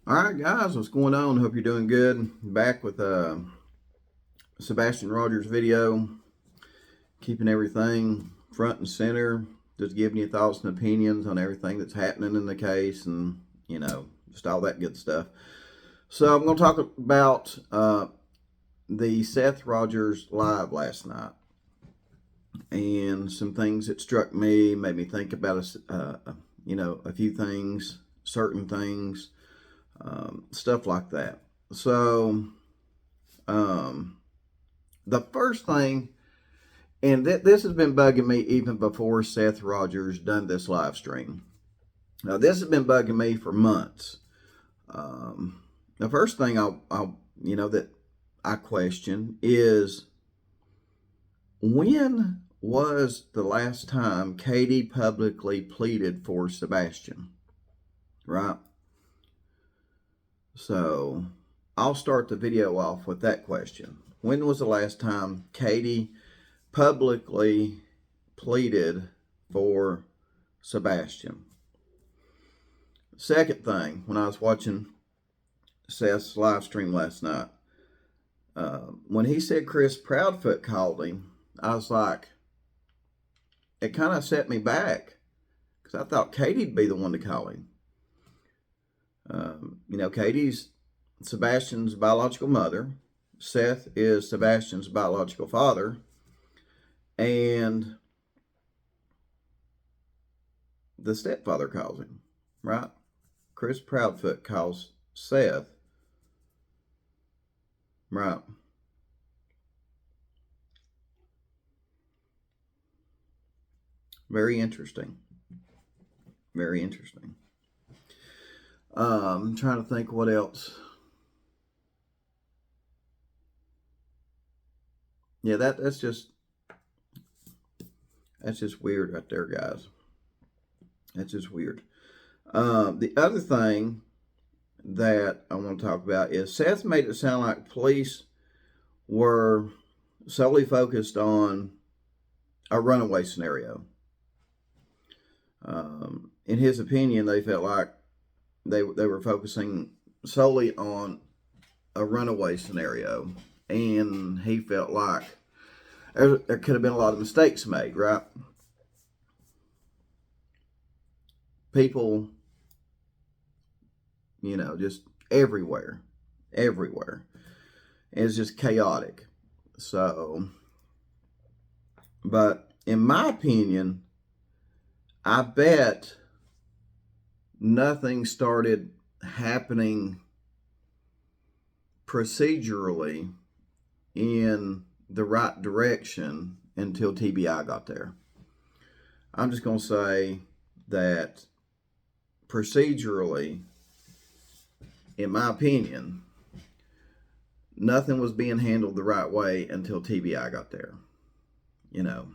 All right, guys, what's going on? Hope you're doing good. Back with Sebastian Rogers video, keeping everything front and center, just giving you thoughts and opinions on everything that's happening in the case, and just all that good stuff. So I'm going to talk about the Seth Rogers live last night, and some things that struck me, made me think about a few things, certain things. Stuff like that. So, the first thing, and this has been bugging me even before Seth Rogers done this live stream. Now, this has been bugging me for months. The first thing that I question is, when was the last time Katie publicly pleaded for Sebastian? Right? So I'll start the video off with that question. When was the last time Katie publicly pleaded for Sebastian? Second thing, when I was watching Seth's live stream last night, when he said Chris Proudfoot called him, I was like, it kind of set me back, because I thought Katie'd be the one to call him. Katie's Sebastian's biological mother. Seth is Sebastian's biological father. And the stepfather calls him, right? Chris Proudfoot calls Seth, right? Very interesting. Very interesting. I'm trying to think what else. Yeah, that's just weird right there, guys. That's just weird. The other thing that I want to talk about is Seth made it sound like police were solely focused on a runaway scenario. In his opinion, they felt like they were focusing solely on a runaway scenario, and he felt like there could have been a lot of mistakes made, right? People, just everywhere. It's just chaotic. So, but in my opinion, I bet nothing started happening procedurally in the right direction until TBI got there. I'm just going to say that procedurally, in my opinion, nothing was being handled the right way until TBI got there. Now,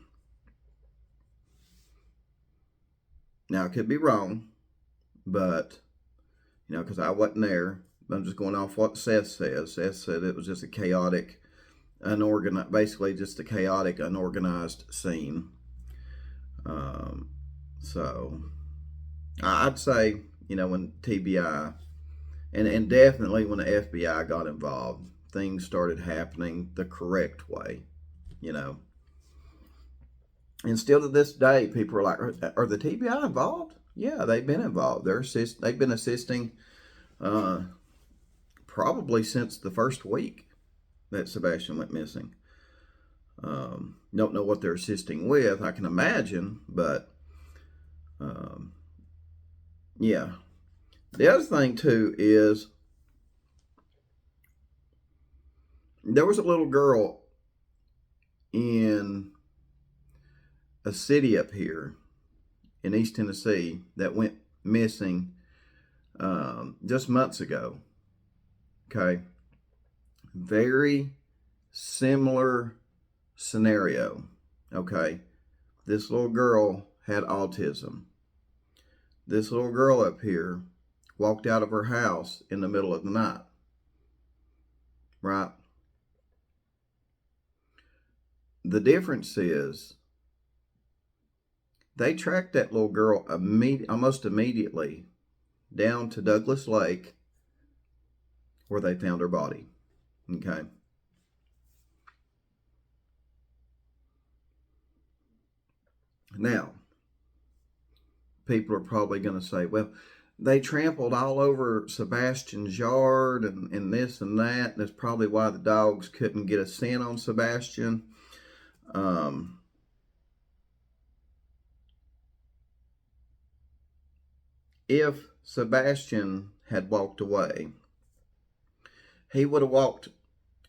I could be wrong, but, because I wasn't there. I'm just going off what Seth says. Seth said it was just a chaotic, basically just a chaotic, unorganized scene. So I'd say, when TBI, and definitely when the FBI got involved, things started happening the correct way, And still to this day, people are like, are the TBI involved? Yeah, they've been involved. They've been assisting probably since the first week that Sebastian went missing. Don't know what they're assisting with, I can imagine, but yeah. The other thing, too, is there was a little girl in a city up here in East Tennessee that went missing just months ago. Okay. Very similar scenario. Okay. This little girl had autism. This little girl up here walked out of her house in the middle of the night. Right? The difference is they tracked that little girl almost immediately down to Douglas Lake where they found her body. Okay. Now, people are probably going to say, well, they trampled all over Sebastian's yard and this and that. That's probably why the dogs couldn't get a scent on Sebastian. If Sebastian had walked away, he would have walked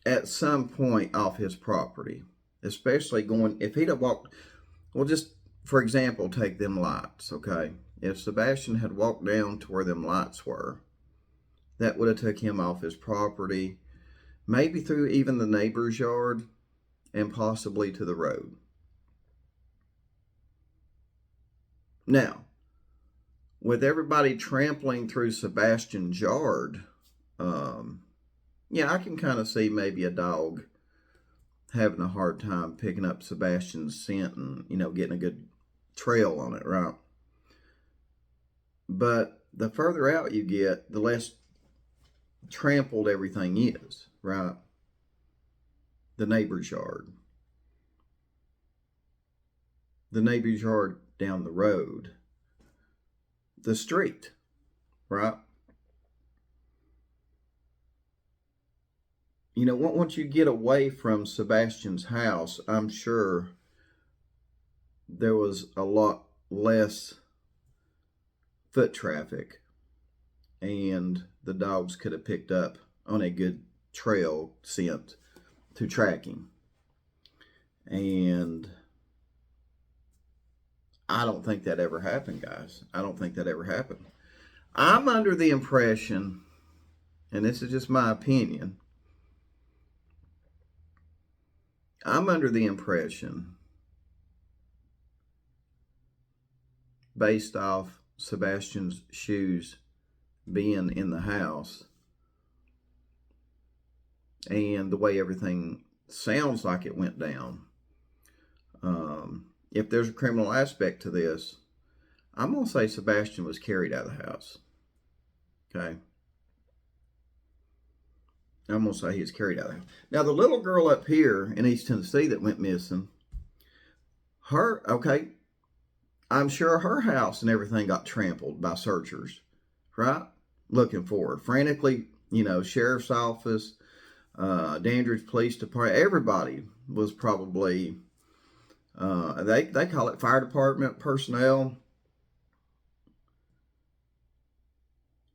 at some point off his property, especially going, if he'd have walked, well, just for example, take them lights, okay? If Sebastian had walked down to where them lights were, that would have took him off his property, maybe through even the neighbor's yard, and possibly to the road. Now, with everybody trampling through Sebastian's yard, yeah, I can kind of see maybe a dog having a hard time picking up Sebastian's scent and, getting a good trail on it, right? But the further out you get, the less trampled everything is, right? The neighbor's yard. The neighbor's yard down the road. The street, right? Once you get away from Sebastian's house, I'm sure there was a lot less foot traffic, and the dogs could have picked up on a good trail scent to track him. And I don't think that ever happened, guys. I don't think that ever happened. I'm under the impression, and this is just my opinion, I'm under the impression, based off Sebastian's shoes being in the house and the way everything sounds like it went down, if there's a criminal aspect to this, I'm going to say Sebastian was carried out of the house. Okay? I'm going to say he was carried out of the house. Now, the little girl up here in East Tennessee that went missing, I'm sure her house and everything got trampled by searchers, right? Looking for her. Frantically, sheriff's office, Dandridge Police Department, everybody was probably, they call it fire department personnel.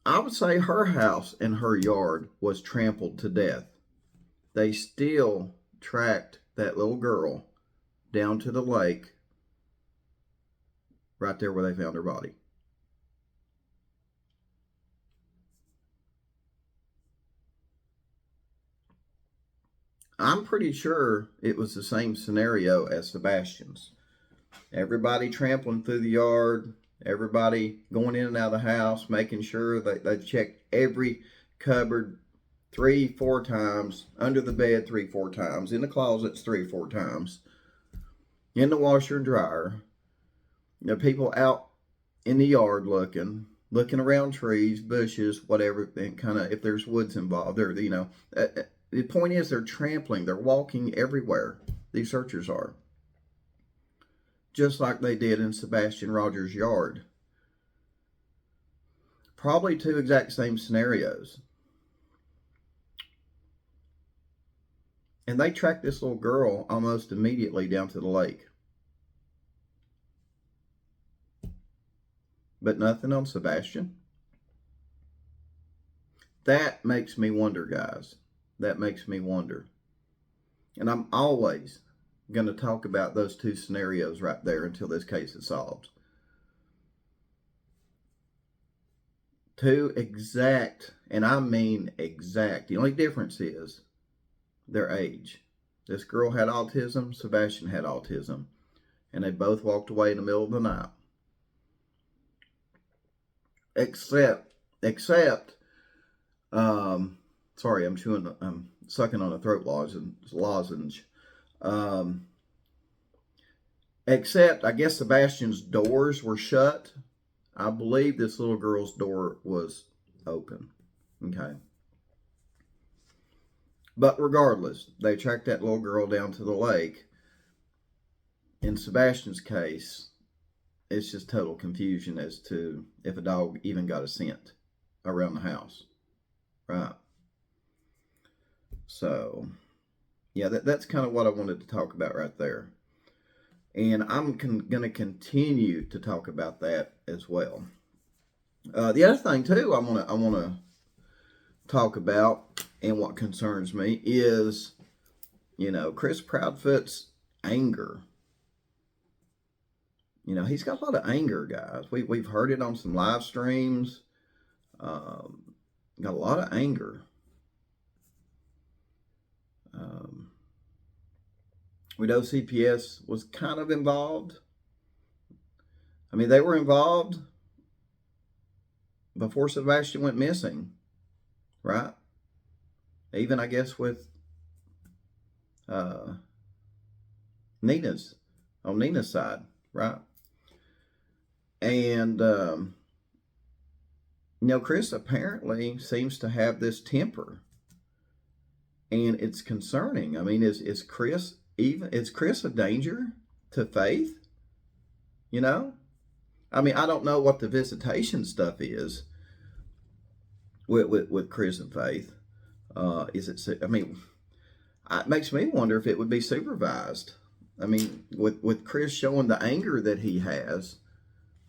I would say her house and her yard was trampled to death. They still tracked that little girl down to the lake, right there where they found her body. I'm pretty sure it was the same scenario as Sebastian's. Everybody trampling through the yard, everybody going in and out of the house, making sure that they checked every cupboard 3-4 times, under the bed 3-4 times, in the closets 3-4 times, in the washer and dryer. People out in the yard looking around trees, bushes, whatever, and kind of if there's woods involved. The point is they're trampling, they're walking everywhere. These searchers are. Just like they did in Sebastian Rogers' yard. Probably two exact same scenarios. And they tracked this little girl almost immediately down to the lake. But nothing on Sebastian. That makes me wonder, guys. That makes me wonder. And I'm always going to talk about those two scenarios right there until this case is solved. Two exact, and I mean exact. The only difference is their age. This girl had autism, Sebastian had autism, and they both walked away in the middle of the night. Except, sorry, I'm sucking on a throat lozenge. Except, I guess Sebastian's doors were shut. I believe this little girl's door was open. Okay. But regardless, they tracked that little girl down to the lake. In Sebastian's case, it's just total confusion as to if a dog even got a scent around the house, right? So, yeah, that's kind of what I wanted to talk about right there. And I'm going to continue to talk about that as well. The other thing too, I want to talk about, and what concerns me is, Chris Proudfoot's anger. He's got a lot of anger, guys. We've heard it on some live streams. Got a lot of anger. We know CPS was kind of involved. I mean, they were involved before Sebastian went missing, right? Even, I guess, with Nina's side, right? And Chris apparently seems to have this temper, and it's concerning. I mean, is Chris a danger to Faith? I mean, I don't know what the visitation stuff is with Chris and Faith. Is it? I mean, it makes me wonder if it would be supervised. I mean, with Chris showing the anger that he has,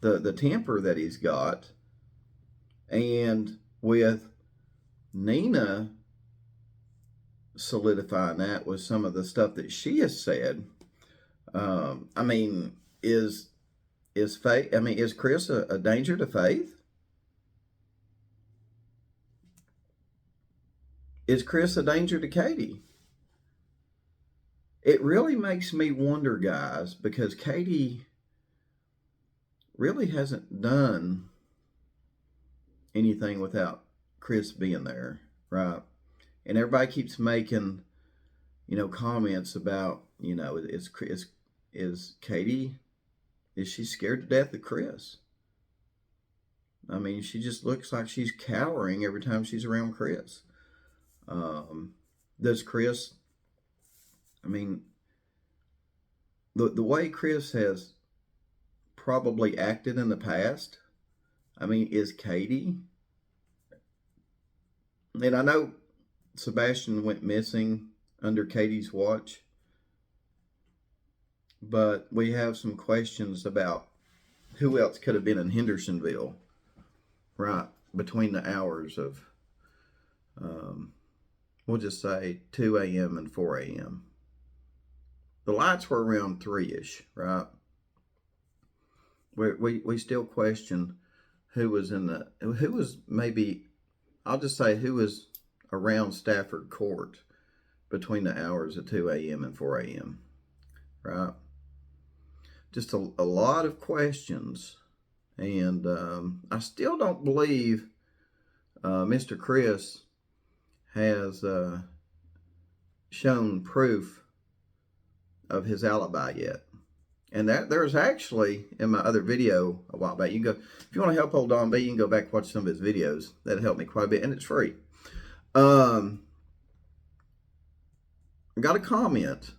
the temper that he's got, and with Nina solidifying that with some of the stuff that she has said. I mean, is Faith? I mean, is Chris a danger to Faith? Is Chris a danger to Katie? It really makes me wonder, guys, because Katie really hasn't done anything without Chris being there, right? And everybody keeps making, comments about, is Katie, is she scared to death of Chris? I mean, she just looks like she's cowering every time she's around Chris. Does Chris, I mean, the way Chris has probably acted in the past, I mean, is Katie, and I know Sebastian went missing under Katie's watch, but we have some questions about who else could have been in Hendersonville, right, between the hours of, we'll just say 2 a.m. and 4 a.m. The lights were around 3-ish, right? We still question who was maybe, I'll just say who was around Stafford Court between the hours of 2 a.m. and 4 a.m., right? Just a lot of questions. And I still don't believe Mr. Chris has shown proof of his alibi yet. And there's actually, in my other video a while back, you can go, if you want to help old Don B, you can go back and watch some of his videos. That'll help me quite a bit, and it's free. I got a comment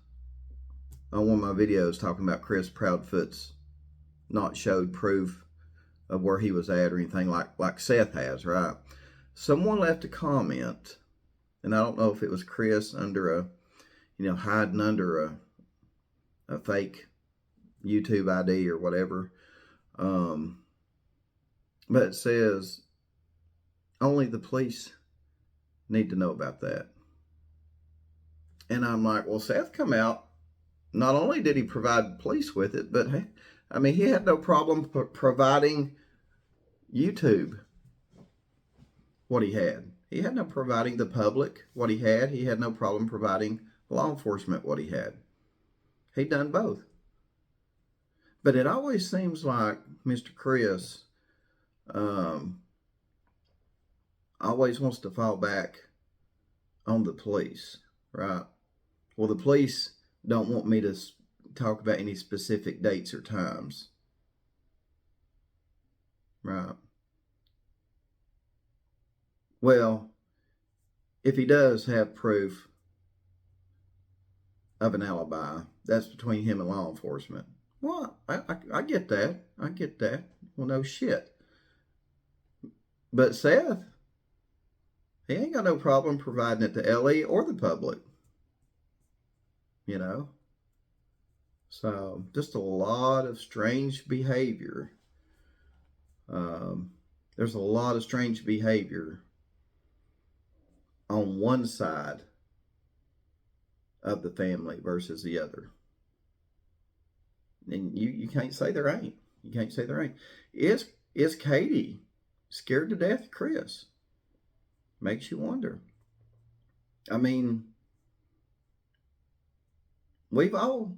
on one of my videos talking about Chris Proudfoot's not showed proof of where he was at or anything like Seth has, right? Someone left a comment, and I don't know if it was Chris under hiding under a fake YouTube ID or whatever. But it says, only the police need to know about that. And I'm like, well, Seth come out. Not only did he provide the police with it, but hey, I mean, he had no problem providing YouTube what he had. He had no providing the public what he had. He had no problem providing law enforcement what he had. He done both. But it always seems like Mr. Chris always wants to fall back on the police, right? Well, the police don't want me to talk about any specific dates or times, right? Well, if he does have proof of an alibi. That's between him and law enforcement. Well, I get that. I get that. Well, no shit. But Seth, he ain't got no problem providing it to Ellie or the public. You know? So, just a lot of strange behavior. There's a lot of strange behavior on one side of the family versus the other. And you can't say there ain't. You can't say there ain't. Is Katie scared to death of Chris? Makes you wonder. I mean, we've all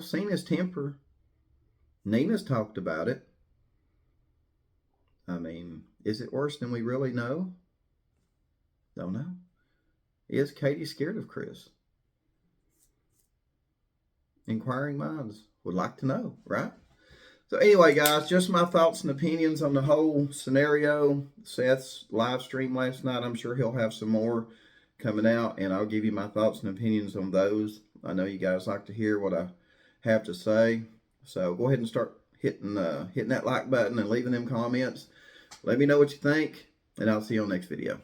seen his temper. Nina's talked about it. I mean, is it worse than we really know? Don't know. Is Katie scared of Chris? Inquiring minds would like to know, right? So anyway, guys, just my thoughts and opinions on the whole scenario. Seth's live stream last night. I'm sure he'll have some more coming out, and I'll give you my thoughts and opinions on those. I know you guys like to hear what I have to say. So go ahead and start hitting that like button and leaving them comments. Let me know what you think, and I'll see you on the next video.